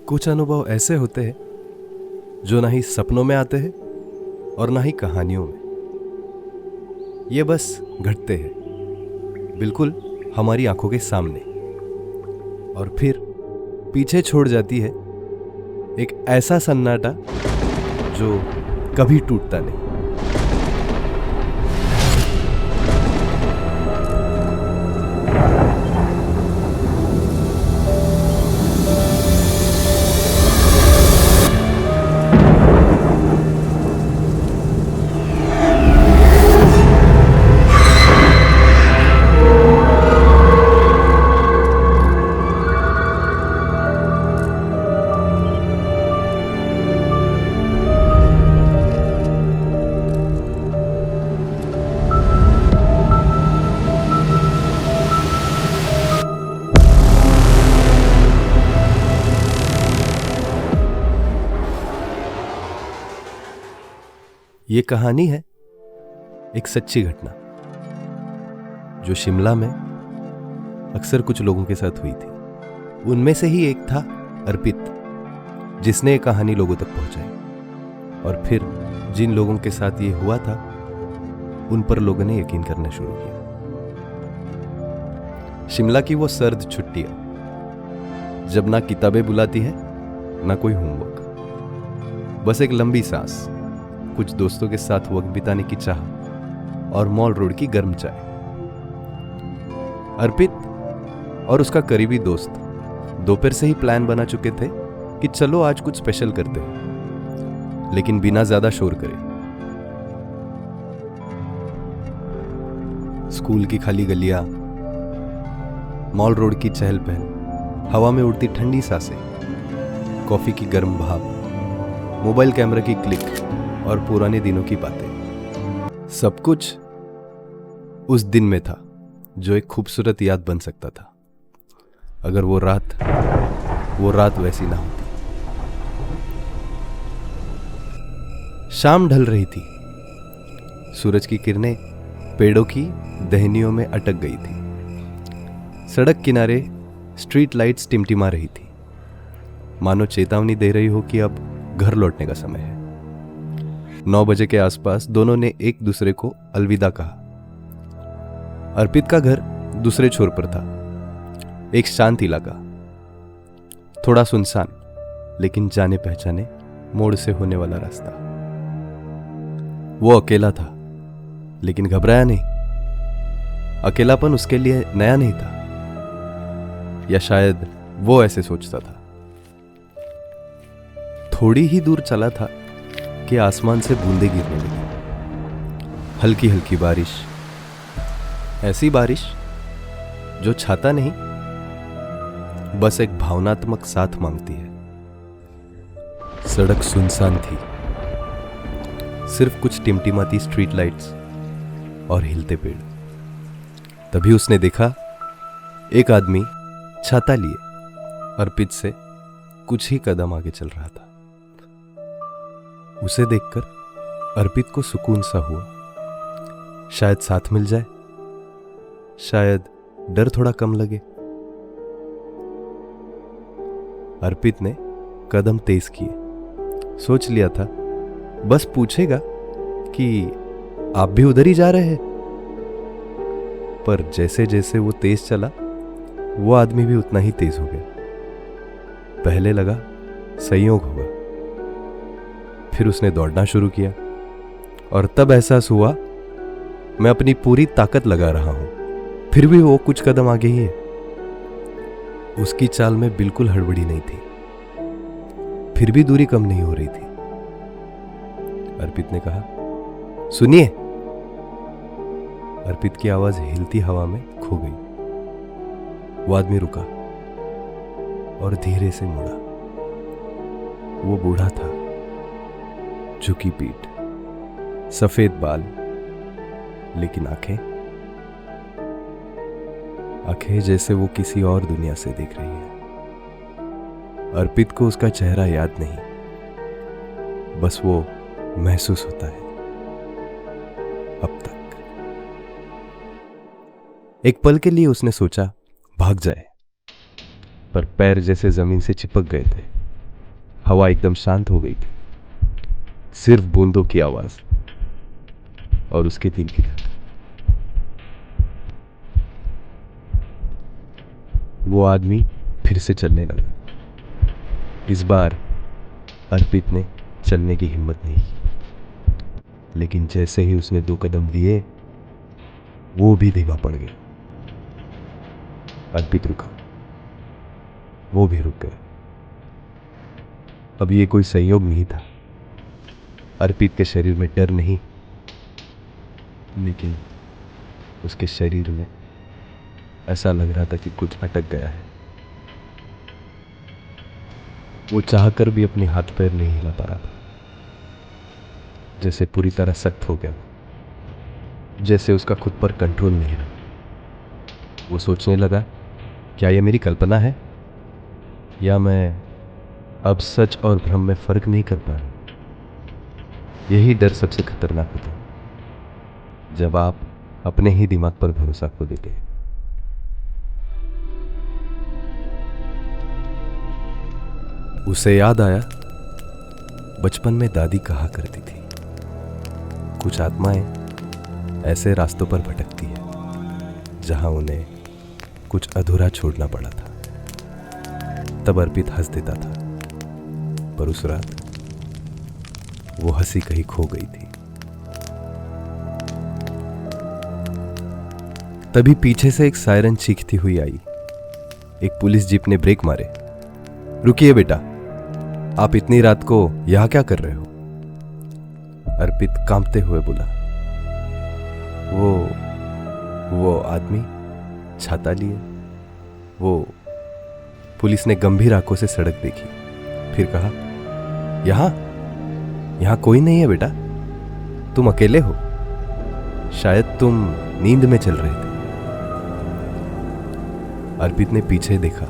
कुछ अनुभव ऐसे होते हैं जो ना ही सपनों में आते हैं और ना ही कहानियों में। ये बस घटते हैं बिल्कुल हमारी आंखों के सामने, और फिर पीछे छोड़ जाती है एक ऐसा सन्नाटा जो कभी टूटता नहीं। ये कहानी है एक सच्ची घटना जो शिमला में अक्सर कुछ लोगों के साथ हुई थी। उनमें से ही एक था अर्पित, जिसने ये कहानी लोगों तक पहुंचाई। और फिर जिन लोगों के साथ ये हुआ था उन पर लोगों ने यकीन करना शुरू किया। शिमला की वो सर्द छुट्टियां, जब ना किताबें बुलाती है ना कोई होमवर्क, बस एक लंबी सांस, कुछ दोस्तों के साथ वक्त बिताने की चाह और मॉल रोड की गर्म चाय। अर्पित और उसका करीबी दोस्त दोपहर से ही प्लान बना चुके थे कि चलो आज कुछ स्पेशल करते हैं, लेकिन बिना ज्यादा शोर करे। स्कूल की खाली गलियां, मॉल रोड की चहल पहल, हवा में उड़ती ठंडी सांसें, कॉफी की गर्म भाप, मोबाइल कैमरा की क्लिक और पुराने दिनों की बातें, सब कुछ उस दिन में था जो एक खूबसूरत याद बन सकता था अगर वो रात वैसी ना होती। शाम ढल रही थी, सूरज की किरणें पेड़ों की दहनियों में अटक गई थी। सड़क किनारे स्ट्रीट लाइट्स टिमटिमा रही थी, मानो चेतावनी दे रही हो कि अब घर लौटने का समय है। 9 बजे के आसपास दोनों ने एक दूसरे को अलविदा कहा। अर्पित का घर दूसरे छोर पर था, एक शांत इलाका, थोड़ा सुनसान लेकिन जाने पहचाने मोड़ से होने वाला रास्ता। वो अकेला था लेकिन घबराया नहीं। अकेलापन उसके लिए नया नहीं था, या शायद वो ऐसे सोचता था। थोड़ी ही दूर चला था कि आसमान से बूंदें गिरने लगी, हल्की हल्की बारिश, ऐसी बारिश जो छाता नहीं, बस एक भावनात्मक साथ मांगती है। सड़क सुनसान थी, सिर्फ कुछ टिमटिमाती स्ट्रीट लाइट्स और हिलते पेड़। तभी उसने देखा एक आदमी छाता लिए अर्पित से कुछ ही कदम आगे चल रहा था। उसे देखकर अर्पित को सुकून सा हुआ। शायद साथ मिल जाए, शायद डर थोड़ा कम लगे। अर्पित ने कदम तेज किए। सोच लिया था बस पूछेगा कि आप भी उधर ही जा रहे हैं। पर जैसे जैसे वो तेज चला, वो आदमी भी उतना ही तेज हो गया। पहले लगा संयोग होगा, फिर उसने दौड़ना शुरू किया, और तब एहसास हुआ मैं अपनी पूरी ताकत लगा रहा हूं, फिर भी वो कुछ कदम आगे ही है। उसकी चाल में बिल्कुल हड़बड़ी नहीं थी, फिर भी दूरी कम नहीं हो रही थी। अर्पित ने कहा, सुनिए। अर्पित की आवाज हिलती हवा में खो गई। वो आदमी रुका और धीरे से मुड़ा। वो बूढ़ा था, झुकी पीठ, सफेद बाल, लेकिन आंखें जैसे वो किसी और दुनिया से देख रही है। अर्पित को उसका चेहरा याद नहीं, बस वो महसूस होता है अब तक। एक पल के लिए उसने सोचा भाग जाए, पर पैर जैसे जमीन से चिपक गए थे। हवा एकदम शांत हो गई थी, सिर्फ बूंदों की आवाज और उसके दिल की धड़कन। वो आदमी फिर से चलने लगा। इस बार अर्पित ने चलने की हिम्मत नहीं की, लेकिन जैसे ही उसने 2 कदम लिए वो भी धीमा पड़ गया। अर्पित रुका, वो भी रुक गया। अब ये कोई संयोग नहीं था। अर्पित के शरीर में डर नहीं, लेकिन उसके शरीर में ऐसा लग रहा था कि कुछ अटक गया है। वो चाहकर भी अपने हाथ पैर नहीं हिला पा रहा था, जैसे पूरी तरह सख्त हो गया, जैसे उसका खुद पर कंट्रोल नहीं रहा। वो सोचने लगा, क्या ये मेरी कल्पना है, या मैं अब सच और भ्रम में फर्क नहीं कर पा रहा। यही डर सबसे खतरनाक होता है, जब आप अपने ही दिमाग पर भरोसा खो देते हैं। उसे याद आया, बचपन में दादी कहा करती थी, कुछ आत्माएं ऐसे रास्तों पर भटकती है जहां उन्हें कुछ अधूरा छोड़ना पड़ा था। तब अर्पित हंस देता था, पर उस रात वो हंसी कहीं खो गई थी। तभी पीछे से एक सायरन चीखती हुई आई। एक पुलिस जीप ने ब्रेक मारे। रुकिए बेटा, आप इतनी रात को यहां क्या कर रहे हो? अर्पित कांपते हुए बोला। वो आदमी छाता लिए। वो पुलिस ने गंभीर आंखों से सड़क देखी, फिर कहा, यहां कोई नहीं है बेटा, तुम अकेले हो, शायद तुम नींद में चल रहे थे। अर्पित ने पीछे देखा,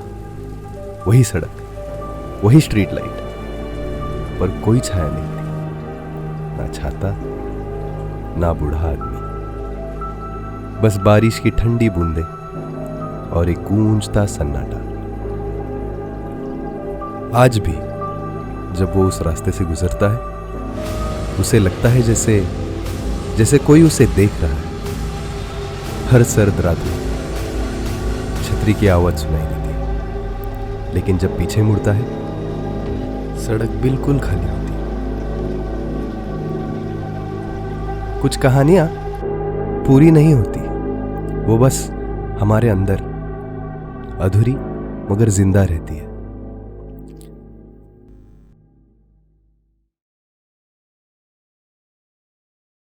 वही सड़क, वही स्ट्रीट लाइट, पर कोई छाया नहीं थी, ना छाता, ना बूढ़ा आदमी, बस बारिश की ठंडी बूंदें और एक गूंजता सन्नाटा। आज भी जब वो उस रास्ते से गुजरता है, उसे लगता है जैसे कोई उसे देख रहा है। हर सर्द रात में छतरी की आवाज सुनाई देती है, लेकिन जब पीछे मुड़ता है, सड़क बिल्कुल खाली होती है। कुछ कहानियां पूरी नहीं होती, वो बस हमारे अंदर अधूरी मगर जिंदा रहती है।